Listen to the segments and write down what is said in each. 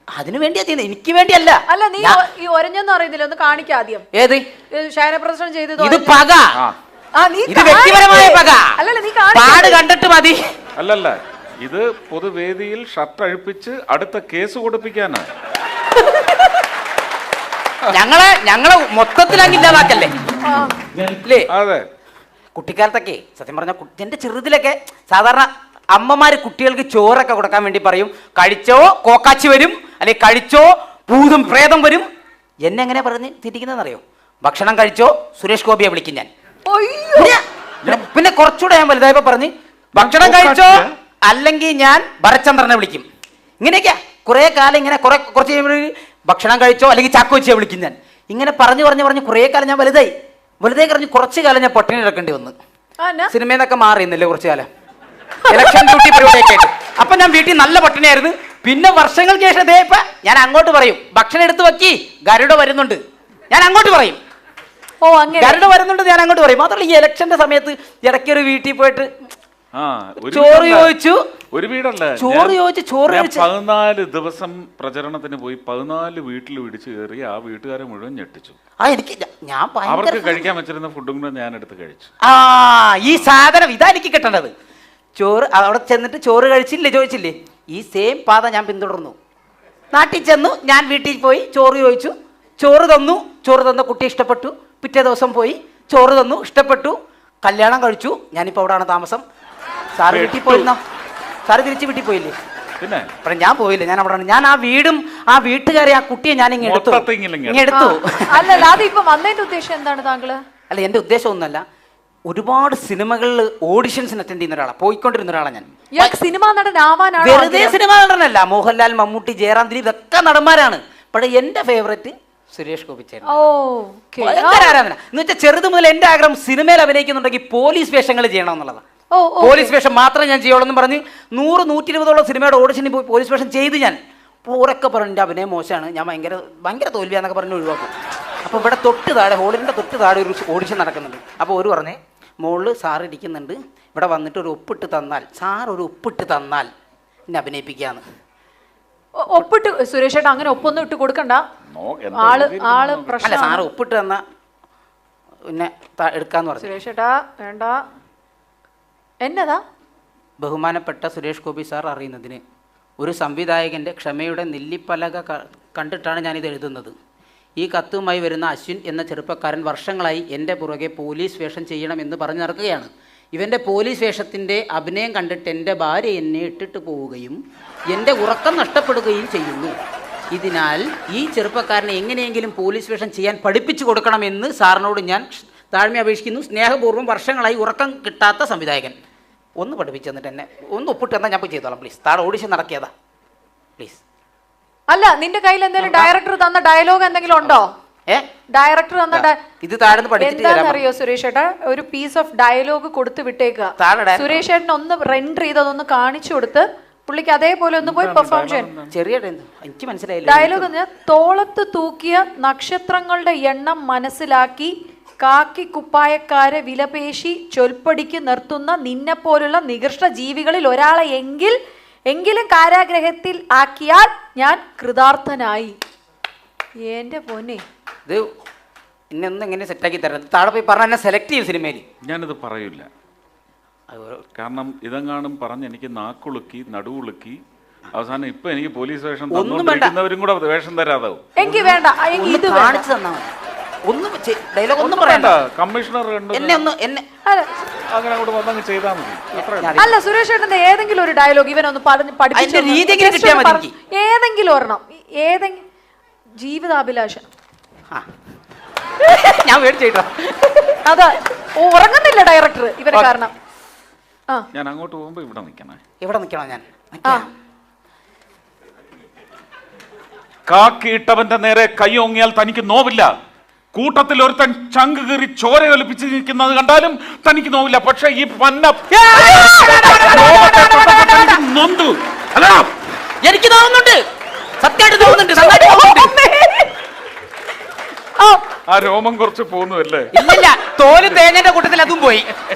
അതിനു വേണ്ടിയാ ചെയ്യുന്നത്, എനിക്ക് വേണ്ടിയല്ല. അല്ല നീ ഈ ഒരഞ്ഞെന്ന് അറിയുന്നില്ല, ഒന്ന് കാണിക്കാം ആദ്യം. ഏത് ശയനപ്രദർശനം ചെയ്തത്? ഇത് പക, ഇത് വ്യക്തിപരമായ പക. അല്ലല്ല നീ പാട് കണ്ടിട്ട് മതി. അല്ലല്ല, ഇത് പൊതുവേദിയിൽ ഷർട്ട് അഴിപ്പിച്ച് അടുത്ത കേസ് കൊടുപ്പിക്കാനാ. ഞങ്ങളെ മൊത്തത്തിൽ അങ്ങില്ലാതാക്കല്ലേ. അതെ, കുട്ടിക്കാലത്തൊക്കെ സത്യം പറഞ്ഞ എന്റെ ചെറുതിലൊക്കെ സാധാരണ അമ്മമാര് കുട്ടികൾക്ക് ചോറൊക്കെ കൊടുക്കാൻ വേണ്ടി പറയും, കഴിച്ചോ കോക്കാച്ചി വരും, അല്ലെങ്കിൽ കഴിച്ചോ ഭൂതം പ്രേതം വരും. എന്നെ എങ്ങനെ പറഞ്ഞ് തിരിക്കുന്നതെന്നറിയോ? ഭക്ഷണം കഴിച്ചോ സുരേഷ് ഗോപിയെ വിളിക്കും ഞാൻ. പിന്നെ കുറച്ചുകൂടെ ഞാൻ വലുതായപ്പോ പറഞ്ഞ് ഭക്ഷണം കഴിച്ചോ അല്ലെങ്കിൽ ഞാൻ ഭരചന്ദ്രനെ വിളിക്കും. ഇങ്ങനെയൊക്കെയാ കുറെ കാലം ഇങ്ങനെ കുറച്ച് ഭക്ഷണം കഴിച്ചോ അല്ലെങ്കിൽ ചാക്കോച്ചിയെ വിളിക്കും ഞാൻ. ഇങ്ങനെ പറഞ്ഞു കുറെ കാലം ഞാൻ വലുതായി കഴിഞ്ഞ് കുറച്ചു കാലം ഞാൻ പട്ടിണി കിടക്കേണ്ടി വന്നു. സിനിമയിൽ നിന്നൊക്കെ മാറിയുന്നില്ലേ കുറച്ചു കാലം, ഇലക്ഷൻ ഡ്യൂട്ടി പരിപാടിയൊക്കെ ആയിട്ട്. അപ്പൊ ഞാൻ വീട്ടിൽ നല്ല പട്ടിണിയായിരുന്നു. പിന്നെ വർഷങ്ങൾക്ക് ശേഷം ഇതേപ്പ ഞാൻ അങ്ങോട്ട് പറയും ഭക്ഷണം എടുത്ത് വെക്കി, ഗരുഡ വരുന്നുണ്ട്, ഞാൻ അങ്ങോട്ട് പറയും. ഗരുഡ വരുന്നുണ്ട് ഞാൻ അങ്ങോട്ട് പറയും. മാത്രമല്ല ഈ ഇലക്ഷന്റെ സമയത്ത് ഇടയ്ക്ക് ഒരു വീട്ടിൽ പോയിട്ട് ചോറ് ചോദിച്ചു, ഒരു വീടല്ല, ചോറ് ചോദിച്ചു 14 ദിവസം പ്രചരണത്തിന് പോയി 14 വീട്ടിൽ പിടിച്ചു കയറി ആ വീട്ടുകാരെ മുഴുവൻ ഞെട്ടിച്ചു. അവർക്ക് കഴിക്കാൻ വെച്ചിരുന്ന ഫുഡും കൂടെ ഞാൻ എടുത്ത് കഴിച്ചു. ഈ സാധനം ഇതാ എനിക്ക് കിട്ടേണ്ടത്. ചോറ് അവിടെ ചെന്നിട്ട് ചോറ് ചോദിച്ചില്ലേ, ഈ സെയിം പാത ഞാൻ പിന്തുടർന്നു. നാട്ടിൽ ചെന്നു, ഞാൻ വീട്ടിൽ പോയി ചോറ് ചോദിച്ചു, ചോറ് തന്ന കുട്ടി ഇഷ്ടപ്പെട്ടു. പിറ്റേ ദിവസം പോയി ചോറ് തന്നു, ഇഷ്ടപ്പെട്ടു, കല്യാണം കഴിച്ചു. ഞാനിപ്പോൾ അവിടെയാണ് താമസം. സാറ് വീട്ടിൽ പോയിരുന്നോ? സാറ് തിരിച്ച് വീട്ടിൽ പോയില്ലേ? പിന്നെ ഞാൻ പോയില്ല, ഞാൻ അവിടെയാണ്. ഞാൻ ആ വീടും ആ വീട്ടുകാരെ ആ കുട്ടിയെ ഞാൻ എടുത്തു. അല്ലല്ല, അതിപ്പോ വന്നതിന്റെ ഉദ്ദേശം എന്താണ് താങ്കള്? അല്ല, എന്റെ ഉദ്ദേശം ഒന്നുമല്ല. ഒരുപാട് സിനിമകളിൽ ഓഡിഷൻസിന് അറ്റൻഡ് ചെയ്യുന്ന ഒരാളാണ്, പോയിക്കൊണ്ടിരുന്ന ഒരാളാണ് ഞാൻ. സിനിമാ നടനാവാനാണ്? വെറുതെ സിനിമാ നടനല്ല, മോഹൻലാൽ, മമ്മൂട്ടി, ജയറാം, ദിലീപ് ഇതൊക്കെ നടന്മാരാണ്. പക്ഷേ എന്റെ ഫേവറേറ്റ് സുരേഷ് ഗോപി ചേട്ടൻ. ആരാധന എന്ന് വെച്ചാൽ ചെറുത് മുതൽ എന്റെ ആഗ്രഹം സിനിമയിൽ അഭിനയിക്കുന്നുണ്ടെങ്കിൽ പോലീസ് വേഷങ്ങൾ ചെയ്യണം എന്നുള്ളതാണ്. പോലീസ് വേഷം മാത്രമേ ഞാൻ ചെയ്യുള്ളൂ എന്ന് പറഞ്ഞ് 100-120 സിനിമയുടെ ഓഡിഷനിൽ പോയി പോലീസ് വേഷം ചെയ്ത് ഞാൻ പൂരൊക്കെ പറഞ്ഞു എൻ്റെ അഭിനയം മോശമാണ്, ഞാൻ ഭയങ്കര തോൽവിയാന്നൊക്കെ പറഞ്ഞ് ഒഴിവാക്കും. അപ്പോൾ ഇവിടെ ഹോളിൻ്റെ തൊട്ട് താഴെ ഒരു ഓഡിഷൻ നടക്കുന്നുണ്ട്. അപ്പോൾ ഒരു പറഞ്ഞേ, മുകളിൽ സാറ് ഇരിക്കുന്നുണ്ട്, ഇവിടെ വന്നിട്ട് ഒരു ഒപ്പിട്ട് തന്നാൽ എന്നെ അഭിനയിപ്പിക്കാന്ന്. ഒപ്പിട്ട് സുരേഷ് ഏട്ടാ അങ്ങനെ ഒപ്പൊന്നും ഇട്ട് കൊടുക്കണ്ട. ആള് പ്രശ്നം. സാറ് ഒപ്പിട്ട് തന്ന പിന്നെ എടുക്കാന്ന് പറഞ്ഞു. സുരേഷ് ഏട്ടാ വേണ്ട. എന്നതാ? ബഹുമാനപ്പെട്ട സുരേഷ് ഗോപി സാർ അറിയുന്നതിന് ഒരു സംവിധായകൻ്റെ ക്ഷമയുടെ നെല്ലിപ്പലക കണ്ടിട്ടാണ് ഞാനിത് എഴുതുന്നത്. ഈ കത്തുമായി വരുന്ന അശ്വിൻ എന്ന ചെറുപ്പക്കാരൻ വർഷങ്ങളായി എൻ്റെ പുറകെ പോലീസ് വേഷം ചെയ്യണമെന്ന് പറഞ്ഞു നടക്കുകയാണ്. ഇവൻ്റെ പോലീസ് വേഷത്തിൻ്റെ അഭിനയം കണ്ടിട്ട് എൻ്റെ ഭാര്യ എന്നെ ഇട്ടിട്ട് പോവുകയും എൻ്റെ ഉറക്കം നഷ്ടപ്പെടുകയും ചെയ്യുന്നു. ഇതിനാൽ ഈ ചെറുപ്പക്കാരനെ എങ്ങനെയെങ്കിലും പോലീസ് വേഷം ചെയ്യാൻ പഠിപ്പിച്ചു കൊടുക്കണമെന്ന് സാറിനോട് ഞാൻ താഴ്മ അപേക്ഷിക്കുന്നു. സ്നേഹപൂർവ്വം, വർഷങ്ങളായി ഉറക്കം കിട്ടാത്ത സംവിധായകൻ. ഒന്ന് പഠിപ്പിച്ചു തന്നിട്ട് എന്നെ ഒന്ന് ഒപ്പിട്ട് തന്നാൽ ഞാൻ പോയി ചെയ്തോളാം പ്ലീസ്. താഴെ ഓഡിഷൻ നടക്കിയതാ പ്ലീസ്. അല്ല, നിന്റെ കയ്യിൽ എന്തെങ്കിലും ഡയറക്ടർ തന്ന ഡയലോഗ് എന്തെങ്കിലും ഉണ്ടോ? ഡയറക്ടർ തന്ന ഇത് താഴെ പഠിച്ചിട്ട് അറിയോ സുരേഷ് ഏട്ടാ? ഒരു പീസ് ഓഫ് ഡയലോഗ് കൊടുത്ത് വിട്ടേക്കുക. സുരേഷ് ഏട്ടൻ ഒന്ന് റെൻഡർ ചെയ്തൊന്ന് കാണിച്ചു കൊടുത്ത് പുള്ളിക്ക് അതേപോലെ ഒന്ന് പോയി പെർഫോം ചെയ്യാൻ. ചെറിയ എനിക്ക് മനസ്സിലായില്ല ഡയലോഗ്. തോളത്ത് തൂക്കിയ നക്ഷത്രങ്ങളുടെ എണ്ണം മനസ്സിലാക്കി കാക്കി കുപ്പായക്കാരെ വിലപേശി ചൊൽപ്പടിക്ക് നിർത്തുന്ന നിന്നെപ്പോലുള്ള നികൃഷ്ട ജീവികളിൽ ഒരാളെ എങ്കിലും കാരാഗ്രഹത്തിൽ ആക്കിയാൽ ഞാൻ കൃതാർത്ഥനായി. എന്റെ പൊന്നെ, ഇത് ഇന്നൊന്നും എങ്ങനെ സെറ്റാക്കി തരാം. താഴെ പോയി പറഞ്ഞ എന്നെ സെലക്ട് ചെയ്യും സിനിമയിൽ. ഞാനിത് പറയില്ല, കാരണം ഇതെങ്ങാനും പറഞ്ഞ് എനിക്ക് നാക്കുളുക്കി നടുവുളുക്കി അവസാനം ഇപ്പൊ എനിക്ക് പോലീസ് വേഷം തന്നവരും കൂടെ വേഷം തരാതാവും. എനിക്ക് വേണ്ട, ഇത് കാണിച്ചു തന്നാ ഒന്നും ഡയലോഗ് ഒന്നും പറയണ്ട. കമ്മീഷണർ എന്നെ അങ്ങനെ അങ്ങോട്ട് വന്നങ്ങ് ചെയ്താൽ മതി. അല്ല സുരേഷ് ഏട്ടന്റെ ഏതെങ്കിലും ഒരു ഡയലോഗ് ഇവനൊന്ന് പഠിപ്പിച്ചു, ഏതെങ്കിലും ഒരെണ്ണം, ഏതെങ്കിലും ജീവിതാഭിലാഷ. ഞാൻ മേടിച്ചോ അതാ ഉറങ്ങുന്നില്ല ഡയറക്ടർ ഇവരെ കാരണം. ഞാൻ അങ്ങോട്ട് പോകുമ്പോ ഇവിടെ നിൽക്കണം. ഞാൻ കാക്കിയിട്ടവന്റെ നേരെ കൈ ഓങ്ങിയാൽ തനിക്ക് നോവില്ല. കൂട്ടത്തിൽ ഒരുത്തൻ ചങ്ക് കീറി ചോര ഒലിപ്പിച്ച് നിൽക്കുന്നത് കണ്ടാലും തനിക്ക് നോവില്ല. പക്ഷെ ഈ പന്ന നൊന്തു അല്ല, എനിക്ക് തോന്നുന്നുണ്ട്, സത്യമായിട്ട് തോന്നുന്നുണ്ട്. ആ രോമം കുറച്ച് പോകുന്നല്ലേ? ഇല്ല, തോല് തേങ്ങന്റെ കൂട്ടത്തിൽ അതും പോയി.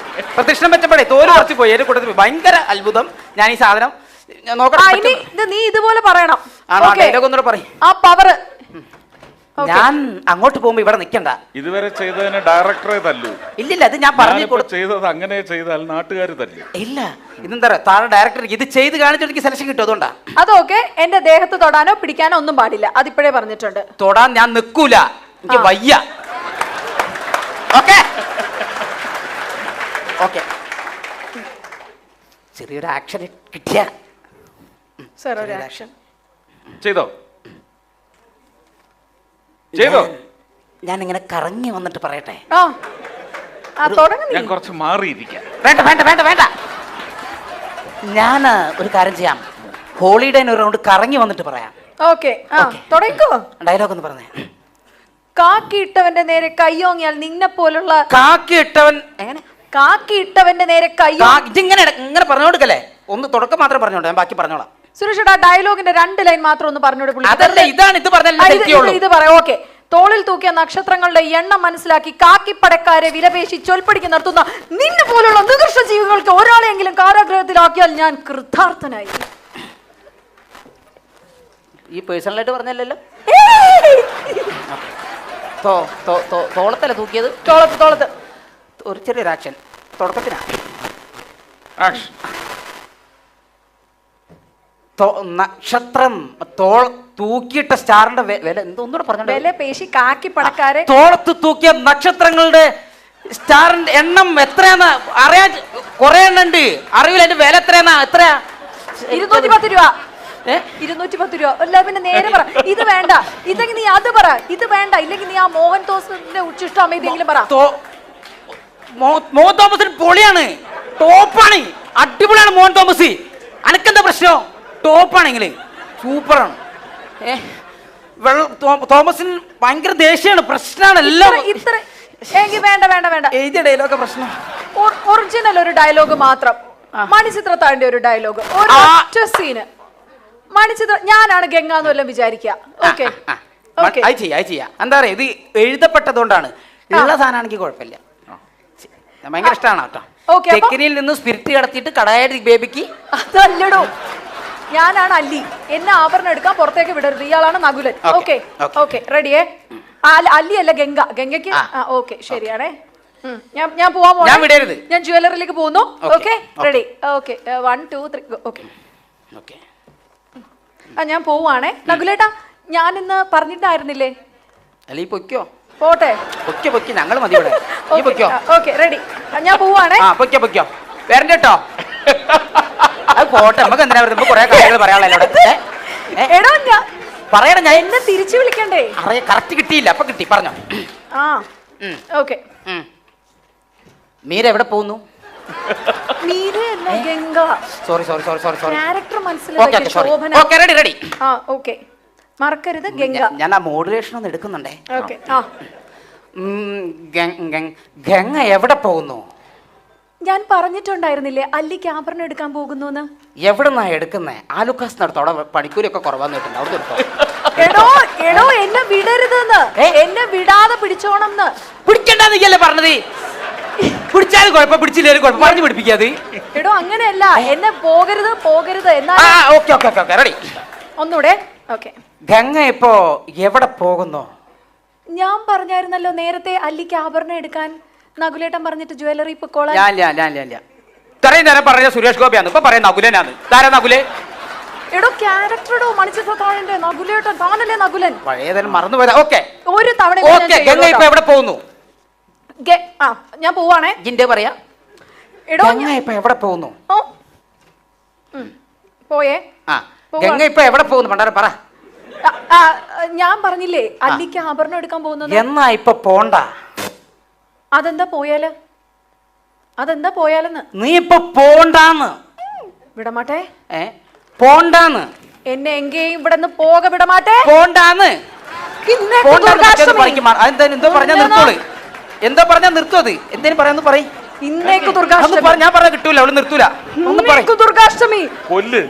പ്രദക്ഷിണം വെച്ചപ്പോഴേ തോല് കുറച്ച് പോയി. എന്റെ കൂട്ടത്തിൽ ഭയങ്കര അത്ഭുതം. ഞാൻ ഈ സാധനം നീ ഇതുപോലെ പറയണം. ഡയലോഗ് ഒന്നുകൂടെ പറയും. ആ പവർ ഞാൻ അങ്ങോട്ട് പോകുമ്പോ ഇവിടെ നിൽക്കണ്ട. ഇതുവരെ ചെയ്തതിന് ഡയറക്ടറെ തല്ലു. ഇല്ലില്ല, അത് ഞാൻ പറഞ്ഞു ചെയ്തത് അങ്ങനെ ചെയ്താൽ നാട്ടുകാർ തല്ലു. ഇല്ല, ഇതെന്താ താഴെ ഡയറക്ടർ ഇത് ചെയ്ത് കാണിച്ചിട്ട് എനിക്ക് സെലക്ഷൻ കിട്ടും. അതുകൊണ്ടാ. അതൊക്കെ എന്റെ ദേഹത്ത് തൊടാനോ പിടിക്കാനോ ഒന്നും പാടില്ല. അതിപ്പോഴേ പറഞ്ഞിട്ടുണ്ട്. തൊടാൻ ഞാൻ നിൽക്കൂല, എനിക്ക് വയ്യ. ഓക്കെ ഓക്കെ, ചെറിയൊരു ആക്ഷൻ കിട്ടിയ സർ, ഒരു ആക്ഷൻ ചെയ്തോ ചെയ്തോ. ഞാൻ ഇങ്ങനെ കറങ്ങി വന്നിട്ട് പറയട്ടെ. ഞാൻ കുറച്ച് മാറിയിരിക്കാം. വേണ്ട വേണ്ട വേണ്ട വേണ്ട, ഞാൻ ഒരു കാര്യം ചെയ്യാം. ഹോളിഡേന് ഒരു റൗണ്ട് കറങ്ങി വന്നിട്ട് പറയാം. ഓക്കെ, തുടങ്ങിക്കോ. ഡയലോഗ് ഒന്ന് പറഞ്ഞേ. കാക്കിയിട്ടവന്റെ നേരെ കയ്യോങ്ങിയാൽ നിന്നെ പോലുള്ള കാക്കിയിട്ടവൻ എങ്ങനെ? കാക്കിയിട്ടവന്റെ നേരെ കയ്യോ ഇതിങ്ങനെ ഇങ്ങനെ പറഞ്ഞു കൊടുക്കല്ലേ. ഒന്ന് തുടക്കം മാത്രം പറഞ്ഞോട്ടെ, ഞാൻ ബാക്കി പറഞ്ഞോളാം. സുരേഷ്, ആ ഡയലോഗിന്റെ 2 ലൈൻ മാത്രം ഒന്ന് പറഞ്ഞോട്. ഇത് പറയാം. ഓക്കെ. തോളിൽ തൂക്കിയ നക്ഷത്രങ്ങളുടെ എണ്ണം മനസ്സിലാക്കി കാക്കിപ്പടക്കാരെ വിലപേശി ചൊൽപ്പടിക്ക് നിർത്തുന്ന നിന്നെ പോലുള്ള നികൃഷ്ട ജീവികൾക്ക് ഒരാളെങ്കിലും കാരാഗ്രഹത്തിലാക്കിയാൽ ഞാൻ കൃതാർത്ഥനായി. ഈ പേഴ്സണലായിട്ട് പറഞ്ഞല്ലോ. തോളത്തല്ല തൂക്കിയത്? തോളത്ത് ഒരു ചെറിയൊരു ആക്ഷൻ തുടക്കത്തിനാ. നക്ഷത്രം തൂക്കിയിട്ട സ്റ്റാറിന്റെ വില എന്തൊന്നുകൂടെ പറഞ്ഞു. വില പേശി കാക്കിപ്പടക്കാരെ തോളത്ത് തൂക്കിയ നക്ഷത്രങ്ങളുടെ സ്റ്റാറിന്റെ എണ്ണം എത്രയാന്ന് അറിയാൻ കുറെ എണ്ണം ഉണ്ട്. അറിയില്ല അതിന്റെ വില എത്രയാ? 210 രൂപ. 210 രൂപ. അല്ല പിന്നെ നേരെ പറ. ഇത് വേണ്ട, ഇതെങ്കിൽ നീ അത് പറ. ഇത് വേണ്ട, ഇല്ലെങ്കിൽ നീ ആ മോഹൻ തോമസിന്റെ ഉച്ചിഷ്ടം ഇതെങ്കിലും പറ. മോഹൻ തോമസിന് പൊളിയാണ്, ടോപ്പാണ്, അടിപൊളിയാണ് മോഹൻ തോമസ്. അനക്കെന്താ പ്രശ്നം? ടോപ്പാണെങ്കിൽ സൂപ്പറാണ്. തോമസിന് ഭയങ്കര ദേഷ്യമാണ്, പ്രശ്നമാണ് എല്ലാം. വേണ്ട വേണ്ട വേണ്ട, എഴുതിയ ഡയലോഗ് പ്രശ്നം. ഒറിജിനൽ ഒരു ഡയലോഗ് മാത്രം. മണിച്ചിത്രത്താഴിന്റെ ഒരു ഡയലോഗ്, ഒറ്റ സീന്. മണിച്ചിത്ര ഞാനാണ് ഗംഗ എന്ന് വല്ലതും വിചാരിക്കുക. ഓക്കെ, എന്താ പറയാ, ഇത് എഴുതപ്പെട്ടതുകൊണ്ടാണ്. ഉള്ള സാധനമാണെങ്കിൽ കുഴപ്പമില്ല, ഭയങ്കര ഇഷ്ടമാണ് കേട്ടോ. തെക്കിനിയിൽ നിന്ന് സ്പിരിറ്റ് കടത്തിയിട്ട് കടായ ബേബിക്ക്. അതല്ലടോ, ഞാനാണ് അല്ലി. എന്നെ ആഭരണം എടുക്കാൻ പുറത്തേക്ക് വിടരുത്. ഇയാളാണ് നകുലൻ. Okay okay, റെഡിയേ? അല്ലി അല്ല, ഗംഗ. ഗംഗയ്ക്ക് ഓക്കെ, ശരിയാണേ. ഞാൻ പോവാൻ പോകണം. ഞാൻ ജ്വല്ലറിയിലേക്ക് പോകുന്നു. Okay, ready? ഓക്കെ, 1 2 3. ഓക്കെ, ഞാൻ പോവാണേ. നകുലേട്ടാ, ഞാൻ ഇന്ന് പറഞ്ഞിട്ടായിരുന്നില്ലേ? അല്ല, പൊയ്ക്കോ. പോട്ടെ, ഞങ്ങൾ മതി. Okay, ready? ഞാൻ പോവാണേ. പൊയ്ക്കോ, വരണ്ട കേട്ടോ. അത് പോട്ടെ, നമുക്ക് എന്തിനാ കുറെ കാര്യങ്ങൾ പറയാനുള്ളൂ. എടോ, പറയണം, ഞാൻ എന്നെ തിരിച്ചു വിളിക്കണ്ടേ? കറക്റ്റ് കിട്ടിയില്ല, അപ്പൊ കിട്ടി, പറഞ്ഞോ. ഓക്കെ. മീര എവിടെ പോകുന്നു? സോറി ക്യാരക്ടർ മനസ്സിലാക്കി. ശോഭന. റെഡി. ഓക്കെ, മറക്കരുത് ഗംഗ. ഞാൻ ആ മോഡുലേഷൻ ഒന്ന് എടുക്കുന്നുണ്ടേ. ഓക്കെ. ഗംഗ എവിടെ പോകുന്നു? ഞാൻ പറഞ്ഞിട്ടുണ്ടായിരുന്നില്ലേ അല്ലിക്ക് ആഭരണം എടുക്കാൻ പോകുന്നു. എവിടെന്നാ എടുക്കുന്നേ? ആലുക്കാസ് നടത്തോ? അവിടെ പണിക്കൂലിയൊക്കെ കുറവാന്ന് കേട്ടിട്ടുണ്ട്, അവിടെ എടുത്തോ. എടോ, എന്നെ വിടരുതെന്ന്. എന്നെ വിടാതെ പിടിച്ചോണം. പിടിക്കണ്ടെന്നല്ലേ പറഞ്ഞത്? പിടിച്ചാലും കുഴപ്പം, പിടിച്ചില്ലേലും കുഴപ്പം, പറഞ്ഞു പിടിപ്പിക്കാത്. എടോ, അങ്ങനെയല്ല, എന്നെ പോകരുത് എന്നാ. റെഡി? ഒന്നൂടെ. ഓക്കെ. ഗംഗ ഇപ്പോ എവിടെ പോകുന്നു? ഞാൻ പറഞ്ഞായിരുന്നല്ലോ നേരത്തെ അല്ലിക്ക് ആഭരണം എടുക്കാൻ നകുലേട്ടൻ പറഞ്ഞിട്ട് ജ്വല്ലറി പൊക്കോളാം. ഇത്രയും നേരം പറഞ്ഞ സുരേഷ് ഗോപിയാണ്, ഇപ്പൊ പറയാം നകുലനാണ്. താരാ നകുലേ? എടോ, ക്യാരക്ടറോ മണിച്ചിത്രത്താഴിന്റെ നകുലേട്ടൻ. താനല്ലേ നകുലൻ? പഴയതെല്ലാം മറന്നുപോയതാ. ഓക്കെ, ഒരു തവണ ഗംഗ ഇപ്പൊ എവിടെ പോകുന്നു? ഞാൻ പോവാണേ. ജിന്റെ പറയാ. എടോ, ഗംഗ ഇപ്പൊ എവിടെ പോകുന്നു? പോയേ. ഗംഗ ഇപ്പൊ എവിടെ പോകുന്നു? പണ്ടാരം പറ. ഞാൻ പറഞ്ഞില്ലേ അല്ലിക്ക് ആഭരണം എടുക്കാൻ പോകുന്നത്. എന്നാ ഇപ്പൊ പോണ്ട. അതെന്താ പോയാലെന്ന്? നീ ഇപ്പൊ പോണ്ടാന്ന്. വിടമാട്ടെ. പോണ്ടാന്ന്. എന്നെ എങ്കേയും ഇവിടെ നിന്ന് വിടമാട്ടെ. പോണ്ടാന്ന്. എന്തോ പറഞ്ഞാ നിർത്തോത്. എന്തേലും പറയാന്ന് പറയും. ഇന്നേക്ക് ദുർഗാഷ്ടമി. ഞാൻ പറഞ്ഞ കിട്ടൂല, അവള് നിർത്തൂല. ദുർഗാഷ്ടമി കൊല്ല്.